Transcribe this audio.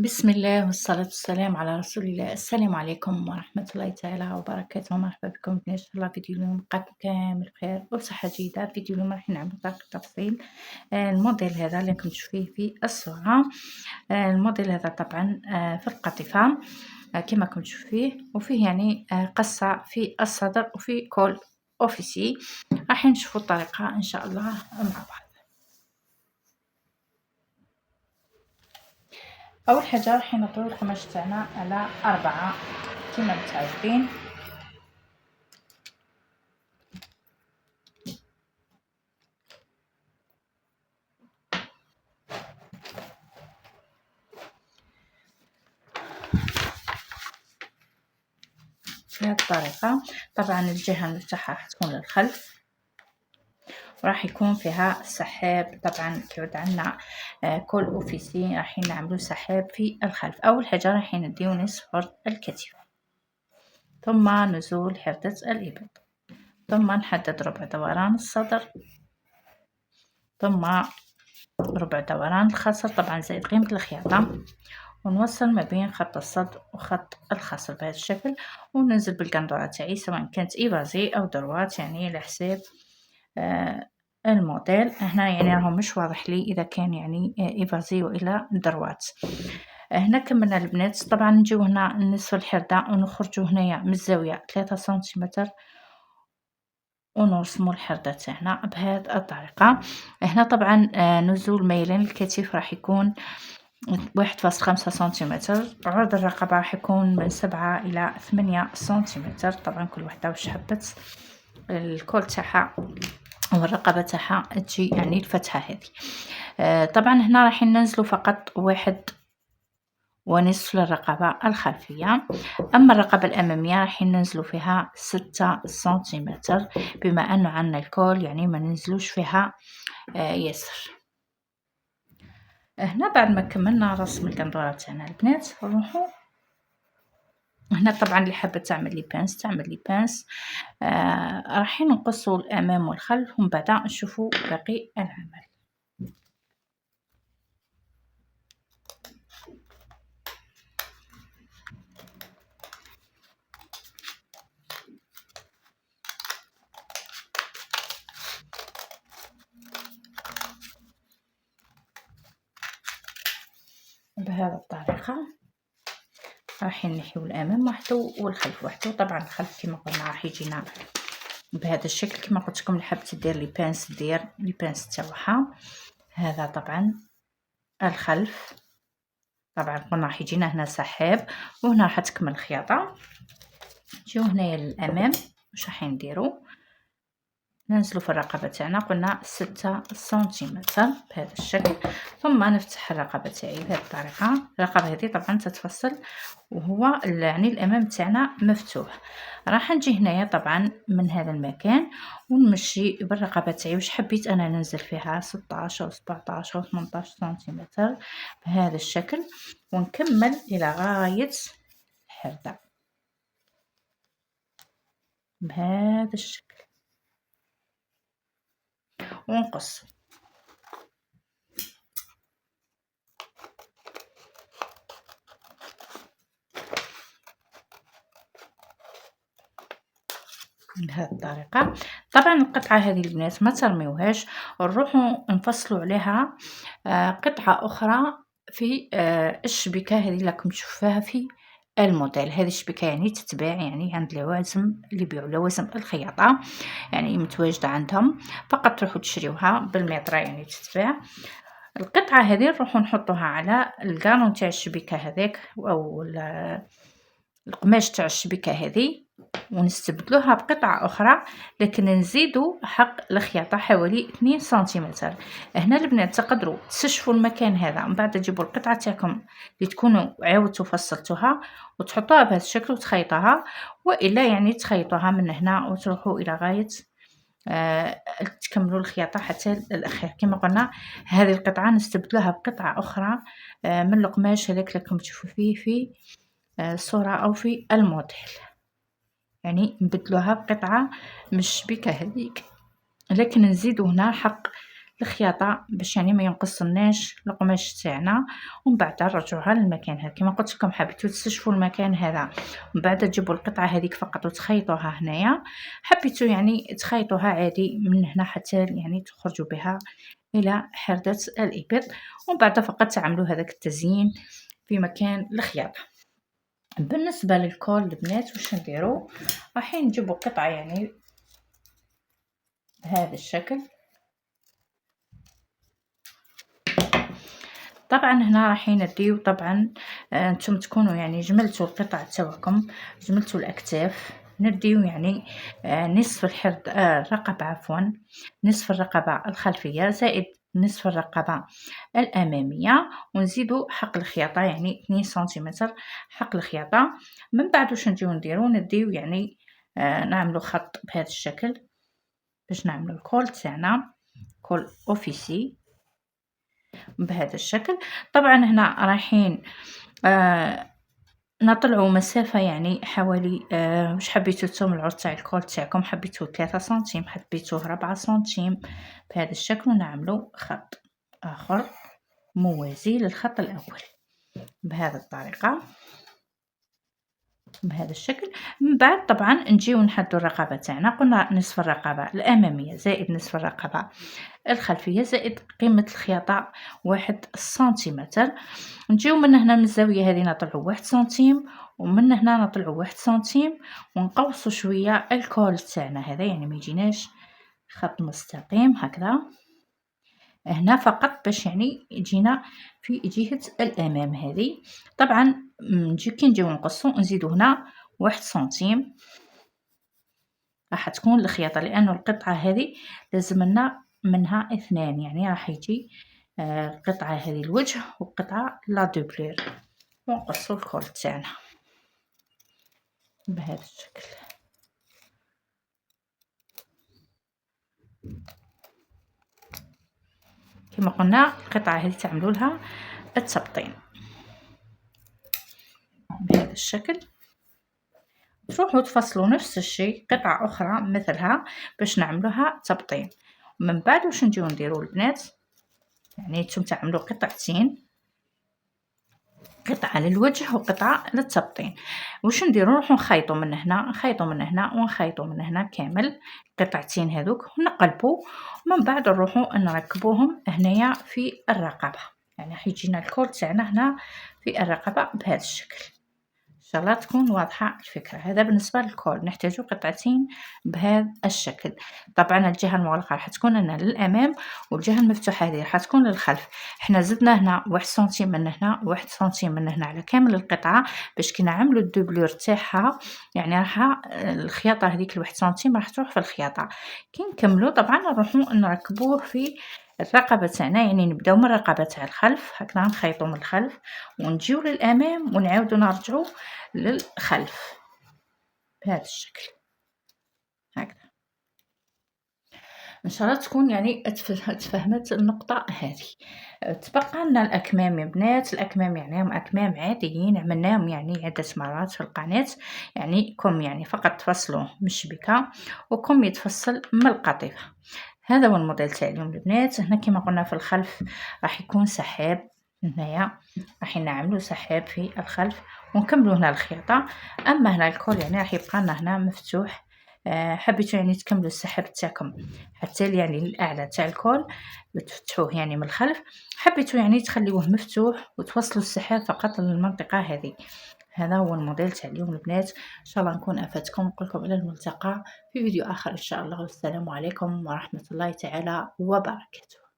بسم الله والصلاة والسلام على رسول الله. السلام عليكم ورحمة الله تعالى وبركاته. مرحبا بكم إن شاء الله فيديو اليوم نلقاكم كامل بخير وصحة جيدة. فيديو اليوم راح نعمل طريقة تفصيل الموديل هذا اللي راكم تشوفيه في الصورة. الموديل هذا طبعا في القطيفة كما راكم تشوفيه، وفيه يعني قصة في الصدر وفي كول أوفيسي. راح نشوفوا الطريقة إن شاء الله مع بعض. أول حاجة راح نطوي القماش تاعنا على 4 كما متعودين. بهذه الطريقة. طبعا الجهة المفتوحة راح تكون للخلف، وراح يكون فيها سحاب. طبعا كيعود عندنا كول اوفيسي راح نعملو سحاب في الخلف. اول حاجة راح نديو نصف عرض الكتف، ثم نزول حردة الابط، ثم نحدد ربع دوران الصدر، ثم ربع دوران الخصر طبعا زائد قيمة الخياطة، ونوصل ما بين خط الصدر وخط الخصر بهذا الشكل، وننزل بالقندورة تاعي سواء كانت إيفازي أو دروات، يعني على حساب الموديل. هنا يعني راهو مش واضح لي إذا كان يعني إيفازي وإلا دروات. هنا كملنا البنات. طبعا نجيو هنا نصف الحردة ونخرجو هنايا من الزاوية 3 سنتيمتر ونرسمو الحردة تاعنا بهذه الطريقة. هنا طبعا نزول ميلان الكتف راح يكون 1.5 سنتيمتر. عرض الرقبة راح يكون من 7 إلى 8 سنتيمتر، طبعا كل وحدة وش حبت الكول تاعها والرقبة تاعها تجي يعني الفتحة هذه. طبعا هنا راح ننزلوا فقط 1.5 للرقبة الخلفية. أما الرقبة الأمامية راح ننزلوا فيها 6 سنتيمتر، بما أنه عندنا الكول يعني ما ننزلوش فيها ياسر. هنا بعد ما كملنا رسم القندورة تاعنا البنات نروحو هنا. طبعا اللي حابة تعمل لي بانس تعمل لي بانس. راح نقصوا الأمام والخلف ومن بعد نشوفوا باقي العمل. بهذه الطريقة راح نحيو الأمام وحده والخلف وحده. طبعا الخلف كما قلنا راح يجينا بهذا الشكل. كما قلت لكم اللي حابة دير لي بانس دير لي بانس تاعها. هذا طبعا الخلف. طبعا قلنا راح يجينا هنا سحاب، وهنا راح تكمل الخياطة. نجيو هنايا للأمام واش راح نديرو، ننزلو في الرقبة تاعنا قلنا 6 سنتيمتر بهذا الشكل، ثم نفتح الرقبة تاعي بهذه الطريقة. الرقبة هذه طبعا تتفصل وهو يعني الأمام تاعنا مفتوح. راح نجي هنايا طبعا من هذا المكان ونمشي بالرقبة تاعي واش حبيت أنا ننزل فيها 16 أو 17 أو 18 سنتيمتر بهذا الشكل، ونكمل إلى غاية الحردة بهذا الشكل ونقص. بهذه الطريقة. طبعا القطعة هذه البنات ما ترميوهاش، نروحوا نفصلوا عليها قطعة أخرى في الشبكة هذه اللي راكم تشوفوها في الموديل. هذه الشبكة يعني تتباع يعني عند لوازم اللي يبيعوا لوازم الخياطة، يعني متواجدة عندهم، فقط تروحوا تشريوها بالمتر يعني تتباع. القطعة هذه نروحوا نحطوها على القانون تاع الشبكة هذاك أو القماش تاع الشبكة هذه، ونستبدلوها بقطعة أخرى لكن نزيدو حق الخياطة حوالي 2 سنتيمتر. هنا البنات تقدروا تستشفوا المكان هذا من بعد تجيبوا القطعة تاعكم اللي تكونوا عاودتوا فصلتوها وتحطوها بهذا الشكل وتخيطوها، وإلا يعني تخيطوها من هنا وتروحوا إلى غاية تكملوا الخياطة حتى الأخير. كما قلنا هذه القطعة نستبدلوها بقطعة أخرى من القماش هذاك راكم تشوفوا فيه في الصورة أو في الموديل، يعني نبدلوها بقطعة من الشبكة هذيك، لكن نزيدو هنا حق الخياطه باش يعني ما ينقصناش القماش تاعنا، ومن بعد نرجعوها للمكان هذا. كما قلت لكم حبيتو تستشفوا المكان هذا، من بعد تجيبوا القطعه هذيك فقط وتخيطوها هنايا. حبيتو يعني تخيطوها عادي من هنا حتى يعني تخرجوا بها الى حردة الابط، ومن بعد فقط تعملوا هذاك التزيين في مكان الخياطه. بالنسبه للكول البنات واش نديرو، راح نجيبوا قطعه يعني بهذا الشكل. طبعا هنا راح نديو طبعا نتوما تكونوا يعني جملتوا القطع تاعكم، جملتوا الاكتاف. نديو يعني نصف الحرد الرقبه عفوا، نصف الرقبه الخلفيه زائد نصف الرقبه الاماميه، ونزيدو حق الخياطه يعني 2 سنتيمتر حق الخياطه. من بعد واش نجيو نديو يعني نعملو خط بهذا الشكل باش نعملو الكول تاعنا، كول اوفيسي بهذا الشكل. طبعا هنا رايحين نطلعوا مسافة يعني حوالي واش حبيتو نتوما العرض تاع الكول تاعكم، حبيتو 3 سنتيم، حبيتوه 4 سنتيم بهذا الشكل، ونعملوا خط آخر موازي للخط الأول بهذه الطريقة بهذا الشكل. من بعد طبعا نجيو نحدو الرقبة تاعنا، قلنا نصف الرقبة الأمامية زائد نصف الرقبة الخلفية زائد قيمة الخياطة 1 سنتيمتر. نجيو من هنا من الزاوية هذه نطلعو 1 سنتيم، ومن هنا نطلعو 1 سنتيم، ونقوسو شوية الكول تاعنا هذا يعني ما يجيناش خط مستقيم هكذا هنا فقط باش يعني يجينا في جهة الأمام هذه. طبعا كي نجيو نقصو نزيدو هنا 1 سنتيم راح تكون الخياطة، لأنه القطعة هذه لازم لنا منها 2 يعني راح يجي القطعة هذه الوجه وقطعة لا دوبلير، ونقصو الكول تاعنا بهذا الشكل. كما قلنا القطعة هذه تعملوا لها التبطين بهذا الشكل، تروحوا تفصلوا نفس الشيء قطعة أخرى مثلها باش نعملوها تبطين. من بعد واش نجيو نديرو البنات، يعني نتوما تعملوا قطعتين، قطعة للوجه وقطعة للتبطين. واش نديرو نروحو نخيطو من هنا، نخيطو من هنا ونخيطو من هنا كامل قطعتين هذوك ونقلبو، ومن بعد نروحو نركبوهم هنايا في الرقبة، يعني راح يجينا الكول تاعنا هنا في الرقبة بهذا الشكل. ان شاء الله تكون واضحه الفكره. هذا بالنسبه للكول، نحتاجو قطعتين بهذا الشكل. طبعا الجهه المغلقه راح تكون لنا للامام، والجهه المفتوحه هذه راح تكون للخلف. حنا زدنا هنا 1 سنتيم من هنا 1 سنتيم من هنا على كامل القطعه باش كي نعملو الدوبلور تاعها يعني راح الخياطه هذيك 1 سنتيم راح تروح في الخياطه. كي نكملو طبعا نروحو نركبوه في الرقبه تاعنا، يعني نبداو من الرقبه تاع الخلف هكذا نخيطو من الخلف ونجيو للامام ونعاودو نرجعو للخلف بهذا الشكل هكذا. ان شاء الله تكون يعني تفهمت النقطه هذه. تبقى لنا الاكمام يا بنات. الاكمام يعني هم اكمام عاديين عملناهم يعني عده مرات في القناه، يعني كم يعني فقط تفصلوه من الشبكه وكم يتفصل من القطيفه. هذا هو الموديل تاع اليوم البنات. هنا كما قلنا في الخلف راح يكون سحاب، هنايا راح نعملو سحاب في الخلف ونكملو هنا الخياطه. اما هنا الكول يعني راح يبقى لنا هنا مفتوح. حبيتو يعني تكملوا السحاب تاعكم حتى يعني الاعلى تاع الكول تفتحوه يعني من الخلف، حبيتو يعني تخليوه مفتوح وتوصلوا السحاب فقط للمنطقه هذه. هذا هو الموديل تاع اليوم البنات. ان شاء الله نكون افدتكم، نقول لكم الى الملتقى في فيديو اخر ان شاء الله، والسلام عليكم ورحمه الله تعالى وبركاته.